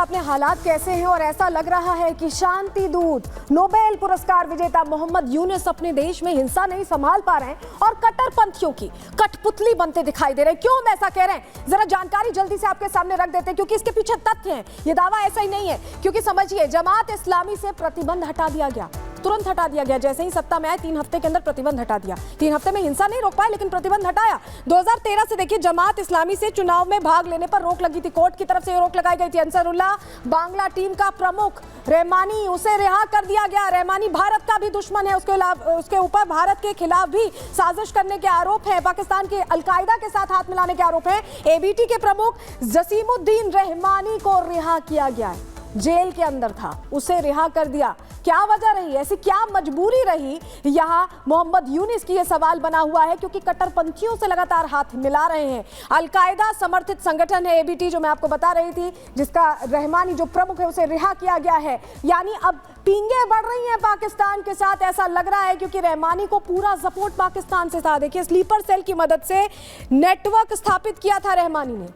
आपने हालात कैसे हैं और ऐसा लग रहा है कि शांति दूत नोबेल पुरस्कार विजेता मोहम्मद यूनुस अपने देश में हिंसा नहीं संभाल पा रहे हैं और कट्टरपंथियों की कठपुतली बनते दिखाई दे रहे हैं। क्यों हम ऐसा कह रहे हैं, जरा जानकारी जल्दी से आपके सामने रख देते हैं, क्योंकि इसके पीछे तथ्य हैं। ये दावा ऐसा ही नहीं है, क्योंकि समझिए जमात इस्लामी से प्रतिबंध हटा दिया गया, तुरंत हटा दिया गया। जैसे ही सत्ता में आए 3 हफ्ते के अंदर प्रतिबंध हटा दिया। 3 हफ्ते में हिंसा नहीं रोक पाए, लेकिन प्रतिबंध हटाया। 2013 से देखिए जमात इस्लामी से चुनाव में भाग लेने पर रोक लगी थी, कोर्ट की तरफ से रोक लगाई गई थी। अंसरुल्लाह बांग्ला टीम का प्रमुख रहमानी, उसे रिहा कर दिया गया। रहमानी भारत का भी दुश्मन है, उसके ऊपर भारत के खिलाफ भी साजिश करने के आरोप है, पाकिस्तान के अलकायदा के साथ हाथ मिलाने के आरोप है। एबीटी के प्रमुख जसीमुद्दीन रहमानी को रिहा किया गया है, जेल के अंदर था, उसे रिहा कर दिया। क्या वजह रही, ऐसी क्या मजबूरी रही यहाँ मोहम्मद यूनुस की? ये सवाल बना हुआ है, क्योंकि कट्टरपंथियों से लगातार हाथ मिला रहे हैं। अलकायदा समर्थित संगठन है एबीटी, जो मैं आपको बता रही थी, जिसका रहमानी जो प्रमुख है उसे रिहा किया गया है। यानी अब पींगे बढ़ रही हैं पाकिस्तान के साथ, ऐसा लग रहा है, क्योंकि रहमानी को पूरा सपोर्ट पाकिस्तान से था। देखिए स्लीपर सेल की मदद से नेटवर्क स्थापित किया था रहमानी ने,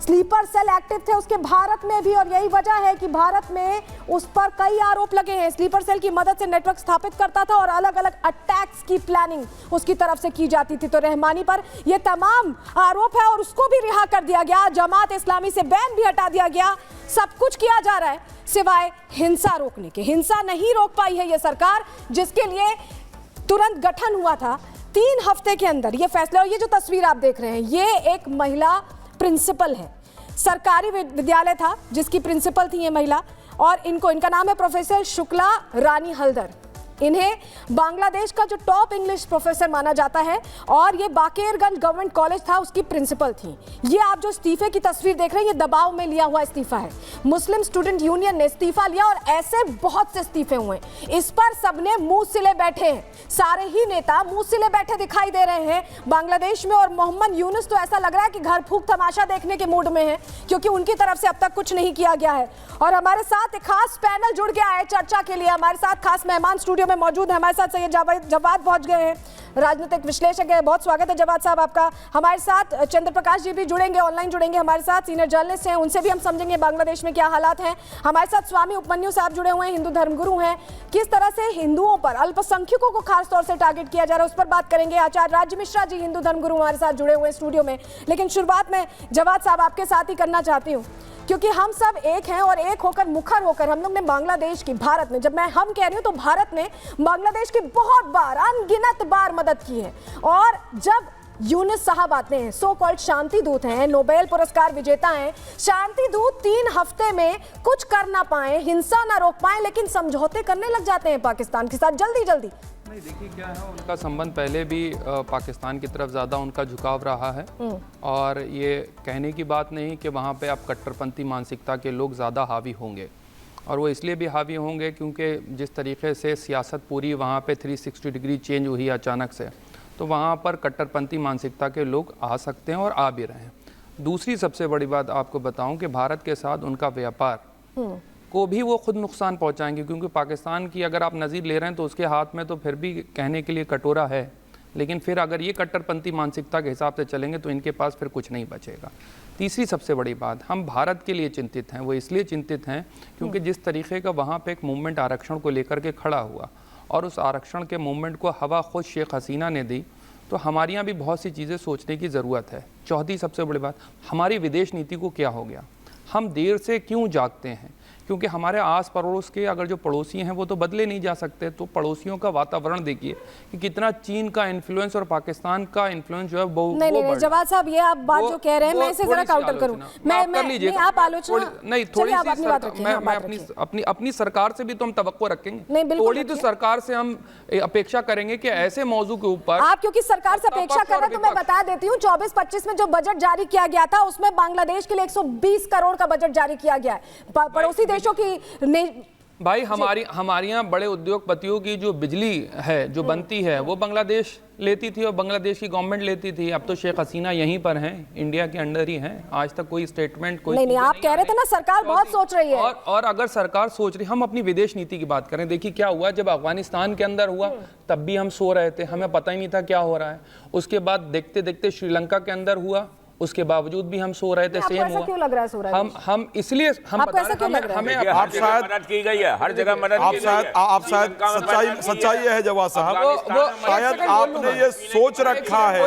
स्लीपर सेल एक्टिव थे उसके भारत में भी, और यही वजह है कि भारत में उस पर कई आरोप लगे हैं। स्लीपर सेल की मदद से नेटवर्क स्थापित करता था और अलग अलग अटैक्स की प्लानिंग उसकी तरफ से की जाती थी। तो रहमानी पर यह तमाम आरोप है और उसको भी रिहा कर दिया गया। जमात इस्लामी से बैन भी हटा दिया गया। सब कुछ किया जा रहा है सिवाय हिंसा रोकने के। हिंसा नहीं रोक पाई है यह सरकार, जिसके लिए तुरंत गठन हुआ था 3 हफ्ते के अंदर ये फैसला। और ये जो तस्वीर आप देख रहे हैं, ये एक महिला प्रिंसिपल है, सरकारी विद्यालय था जिसकी प्रिंसिपल थी ये महिला, और इनका नाम है प्रोफेसर शुक्ला रानी हल्दर। इन्हें बांग्लादेश का जो टॉप इंग्लिश प्रोफेसर माना जाता है, और ये बाकेरगंज गवर्नमेंट कॉलेज था, उसकी प्रिंसिपल थी। ये आप जो इस्तीफे की तस्वीर देख रहे हैं, ये दबाव में लिया हुआ इस्तीफा है। मुस्लिम स्टूडेंट यूनियन ने इस्तीफा लिया और ऐसे बहुत से इस्तीफे हुए। इस पर सबने मुंह सिले बैठे हैं, सारे ही नेता मुंह सिले बैठे दिखाई दे रहे हैं बांग्लादेश में। और मोहम्मद यूनुस तो ऐसा लग रहा है कि घर फूंक तमाशा देखने के मूड में है, क्योंकि उनकी तरफ से अब तक कुछ नहीं किया गया है। और हमारे साथ एक खास पैनल जुड़ गया है चर्चा के लिए। हमारे साथ खास मेहमान स्टूडियो में मौजूद है। हमारे साथ सैयद जवाद पहुंच गए हैं, राजनीतिक विश्लेषक है। बहुत स्वागत है जवाद साहब आपका। हमारे साथ चंद्र प्रकाश जी भी जुड़ेंगे, ऑनलाइन जुड़ेंगे हमारे साथ, सीनियर जर्नलिस्ट हैं, उनसे भी हम समझेंगे बांग्लादेश में क्या हालात हैं। हमारे साथ स्वामी उपमन्यु साहब जुड़े हुए हैं, हिंदू धर्मगुरु हैं। किस तरह से हिंदुओं पर, अल्पसंख्यकों को खास तौर से टारगेट किया जा रहा है, उस पर बात करेंगे। आचार्य राज्य मिश्रा जी, हिंदू धर्मगुरु, हमारे साथ जुड़े हुए स्टूडियो में। लेकिन शुरुआत में जवाद साहब आपके साथ ही करना चाहती हूँ, क्योंकि हम सब एक हैं और एक होकर, मुखर होकर हम लोग ने बांग्लादेश की, भारत ने, जब मैं हम कह रही हूं तो भारत ने बांग्लादेश की बहुत बार, अनगिनत बार मदद की है। और जब यूनुस साहब आते हैं, सो कॉल्ड शांति दूत हैं, नोबेल पुरस्कार विजेता हैं, शांति दूत 3 हफ्ते में कुछ कर ना पाए, हिंसा ना रोक पाए, लेकिन समझौते करने लग जाते हैं पाकिस्तान के साथ जल्दी जल्दी। नहीं, देखिए क्या है, उनका संबंध पहले भी पाकिस्तान की तरफ ज़्यादा उनका झुकाव रहा है। और ये कहने की बात नहीं कि वहाँ पे आप कट्टरपंथी मानसिकता के लोग ज़्यादा हावी होंगे, और वो इसलिए भी हावी होंगे क्योंकि जिस तरीके से सियासत पूरी वहाँ पे 360 डिग्री चेंज हुई अचानक से, तो वहाँ पर कट्टरपंथी मानसिकता के लोग आ सकते हैं और आ भी रहे हैं। दूसरी सबसे बड़ी बात आपको बताऊँ कि भारत के साथ उनका व्यापार को भी वो खुद नुकसान पहुंचाएंगे, क्योंकि पाकिस्तान की अगर आप नज़ीर ले रहे हैं तो उसके हाथ में तो फिर भी कहने के लिए कटोरा है, लेकिन फिर अगर ये कट्टरपंथी मानसिकता के हिसाब से चलेंगे तो इनके पास फिर कुछ नहीं बचेगा। तीसरी सबसे बड़ी बात, हम भारत के लिए चिंतित हैं। वो इसलिए चिंतित हैं क्योंकि जिस तरीके का वहाँ पर एक मूवमेंट आरक्षण को लेकर के खड़ा हुआ, और उस आरक्षण के मूवमेंट को हवा खुद शेख हसीना ने दी, तो हमारे यहाँ भी बहुत सी चीज़ें सोचने की ज़रूरत है। चौथी सबसे बड़ी बात, हमारी विदेश नीति को क्या हो गया, हम देर से क्यों जागते हैं? क्योंकि हमारे आस पड़ोस के अगर जो पड़ोसी हैं वो तो बदले नहीं जा सकते, तो पड़ोसियों का वातावरण देखिए कि कितना चीन का इन्फ्लुएंस और पाकिस्तान का इन्फ्लुएंस जो है वो नहीं जवाद साहब, ये आप बात जो कह रहे हैं, मैं इसे जरा काउंटर करूं। मैं आप आलोचना नहीं, थोड़ी सी मैं अपनी सरकार से भी तो हम तवक्को रखेंगे, थोड़ी तो सरकार से हम अपेक्षा करेंगे कि ऐसे मौजू के ऊपर आप, क्योंकि सरकार से अपेक्षा कर रहे हैं, तो मैं बता देती हूँ 24-25 में जो बजट जारी किया गया था, उसमें बांग्लादेश के लिए 120 करोड़ का बजट जारी किया गया है। पड़ोसी देशों की भाई, हमारे यहाँ बड़े उद्योगपतियों की जो बिजली है जो बनती है वो बांग्लादेश लेती थी और बांग्लादेश की गवर्नमेंट लेती थी। अब तो शेख हसीना यहीं पर हैं, इंडिया के अंडर ही हैं। आज तक कोई स्टेटमेंट कोई नहीं, आप कह रहे थे ना सरकार बहुत सोच रही है। और अगर सरकार सोच रही, हम अपनी विदेश नीति की बात करें, देखिए क्या हुआ जब अफगानिस्तान के अंदर हुआ, तब भी हम सो रहे थे, हमें पता ही नहीं था क्या हो रहा है। उसके बाद देखते देखते श्रीलंका के अंदर हुआ, उसके बावजूद भी हम सो रहे थे। आपको सेम ऐसा क्यों लग रहा है, सूरज? हम इसलिए हम आपको बता ऐसा रहे क्यों लग रहा है? हमें देखिए, हर जगह मदद की गई है, हर जगह मदद की गई है। आप शायद सच्चाई ये है जवाद साहब, शायद आपने ये सोच रखा है।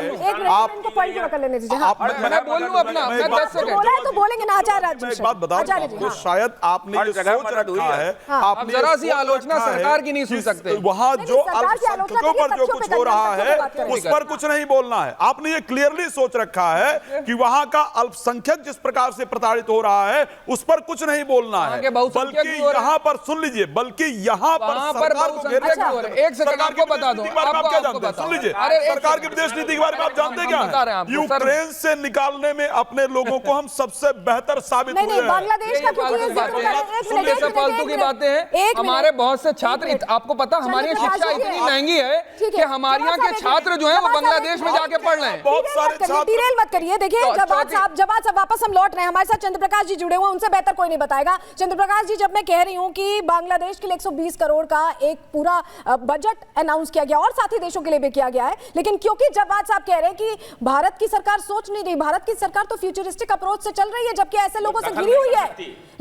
आप इनको पॉइंट पूरा कर लेने दीजिए। हाँ। मैं बोल लूं अपना, मैं 10 सेकंड बोला है तो बोलेंगे ना आचार्य मैं राजभूषण। एक बात बता आचार्य जी, दूं, हाँ। शायद आपने हर ये जगह सोच मदद हुई रखा है। है, हाँ। आपने अब जरा ये सी सोच आलोचना रखा है सरकार की नहीं सुन कि सकते। वहाँ नहीं, जो सरकार की आलोचना अल्पसंख्यकों पर जो तथ्यों पे कुछ हो करना रहा है, है तथ्यों पे बात उस पर कुछ नहीं बोलना है। आपने ये क्लियरली सोच रखा है कि वहाँ का अल्पसंख्यक जिस प्रकार से प्रताड़ित हो रहा है उस पर कुछ नहीं बोलना वहाँ है, के बहुसंख्यक बल्कि भी हो रहे हैं। यहाँ पर सुन लीजिए, बल्कि यहाँ पर वहाँ पर सरकार को बहुसंख्यक घेरने भी हो रहे हैं। एक सेकंड सरकार की आपको बता दूं, विदेश नीति के बारे में आप आपको- क्या आपको जानते हैं? बताओ। सुन लीजिए, अरे एक सरकार की सेकंड। विदेश नीति के बारे में आप जानते हम क्या बता रहे हैं है? आपको, सर। यूक्रेन से निकालने में अपने लोगों को हम सबसे बेहतर साबित नहीं हुए नहीं, हैं। बांग्लादेश का क्योंकि ये जिक्र कर रहे हैं। एक मिनट, ये एक सब मिनट, फालतू एक की मिनट। बातें हैं। एक हमारे मिनट। बहुत से छात्र, एक मिनट। आपको पता हमारी चंद्र शिक्षा प्रकाश जी, इतनी हाँ। महंगी है ठीक कि हमारे यहाँ के छात्र जो हैं वो बांग्लादेश में जाके पढ़ रहे हैं। बहुत सारे छात्र डिरेल मत करिए। देखिए तो जवाब साहब वापस हम लौट रहे हैं। हमारे साथ चंद्र प्रकाश जी जुड़े हुए हैं, उनसे बेहतर कोई नहीं बताएगा। चंद्र प्रकाश जी, जब मैं कह रही हूं कि बांग्लादेश के लिए 120 करोड़ का एक पूरा बजट अनाउंस किया गया और साथी देशों के लिए भी किया गया है, लेकिन क्योंकि जवाब साहब कह रहे हैं कि भारत की सरकार सोच नहीं रही, भारत की सरकार तो फ्यूचरिस्टिक अप्रोच से चल रही है, जबकि ऐसे लोगों से घिरी हुई है।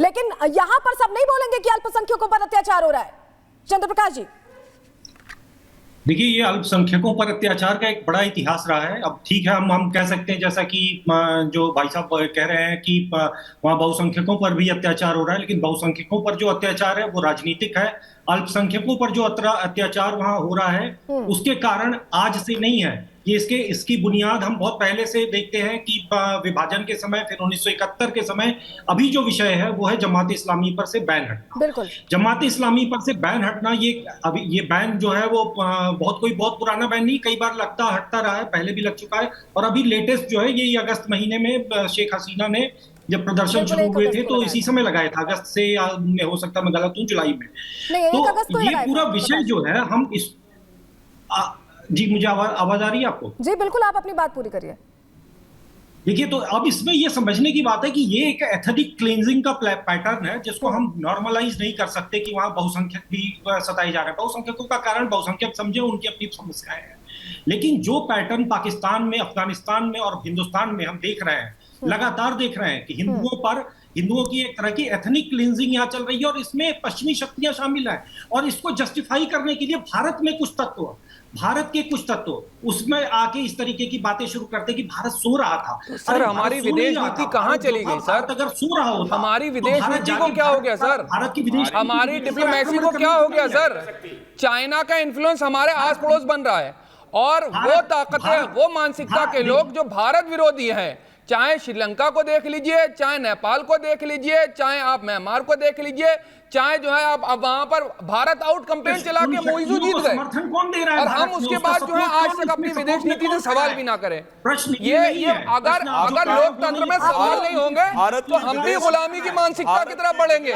लेकिन यहां पर सब नहीं बोलेंगे कि अल्पसंख्यकों पर अत्याचार हो रहा है। चंद्र प्रकाश जी, देखिए, ये अल्पसंख्यकों पर अत्याचार का एक बड़ा इतिहास रहा है। अब ठीक है, हम कह सकते हैं जैसा कि जो भाई साहब कह रहे हैं कि वहाँ बहुसंख्यकों पर भी अत्याचार हो रहा है, लेकिन बहुसंख्यकों पर जो अत्याचार है वो राजनीतिक है। अल्पसंख्यकों पर जो अत्याचार वहाँ हो रहा है उसके कारण आज से नहीं है ये, इसकी बुनियाद हम बहुत पहले से देखते हैं कि विभाजन के समय, फिर 1971 के समय, अभी जो विषय है वो है जमात इस्लामी पर से बैन हटना। बिल्कुल। जमात इस्लामी पर से बैन हटना, ये बैन जो है वो बहुत पुराना बैन नहीं, कई बार हटता रहा है, पहले भी लग चुका है। और अभी लेटेस्ट जो है ये अगस्त महीने में शेख हसीना ने जब प्रदर्शन शुरू हुए थे तो इसी समय लगाया था, अगस्त से, हो सकता है मैं गलत हूँ, जुलाई में। तो ये पूरा विषय जो है हम इस जी, मुझे आवाज आ रही है आपको? जी बिल्कुल, आप अपनी बात पूरी करिए। देखिए, तो अब इसमें ये समझने की बात है कि ये एक एथनिक क्लींजिंग का पैटर्न है जिसको हम नॉर्मलाइज नहीं कर सकते कि वहां बहुसंख्यक भी सताए जा रहे हैं। बहुसंख्यकों का कारण बहुसंख्यक समझे, उनकी अपनी समस्याएं हैं। लेकिन जो पैटर्न पाकिस्तान में, अफगानिस्तान में और हिंदुस्तान में हम देख रहे हैं, लगातार देख रहे हैं कि हिंदुओं की एक तरह की एथनिक क्लींजिंग यहाँ चल रही है, और इसमें पश्चिमी शक्तियां शामिल हैं। और इसको जस्टिफाई करने के लिए भारत के कुछ तत्व उसमें आके इस तरीके की बातें शुरू करते कि भारत सो रहा था। सर, हमारी विदेश नीति कहाँ चली गई सर? अगर सो रहा होता, हमारी विदेश नीति को क्या हो गया सर? भारत की विदेश, हमारी डिप्लोमेसी को क्या हो गया सर? चाइना का इन्फ्लुएंस हमारे आस पड़ोस बन रहा है, और वो ताकतें, वो मानसिकता के लोग जो भारत विरोधी हैं, चाहे श्रीलंका को देख लीजिए, चाहे नेपाल को देख लीजिए, चाहे आप म्यांमार को देख लीजिए, चाहे जो है आप अब वहां पर भारत आउट कैंपेन चला के मोइजू जीत गए, और हम उसके बाद जो है आज तक अपनी विदेश नीति से सवाल भी ना करें। ये अगर लोकतंत्र में सवाल नहीं होंगे तो हम भी गुलामी की मानसिकता की तरफ बढ़ेंगे।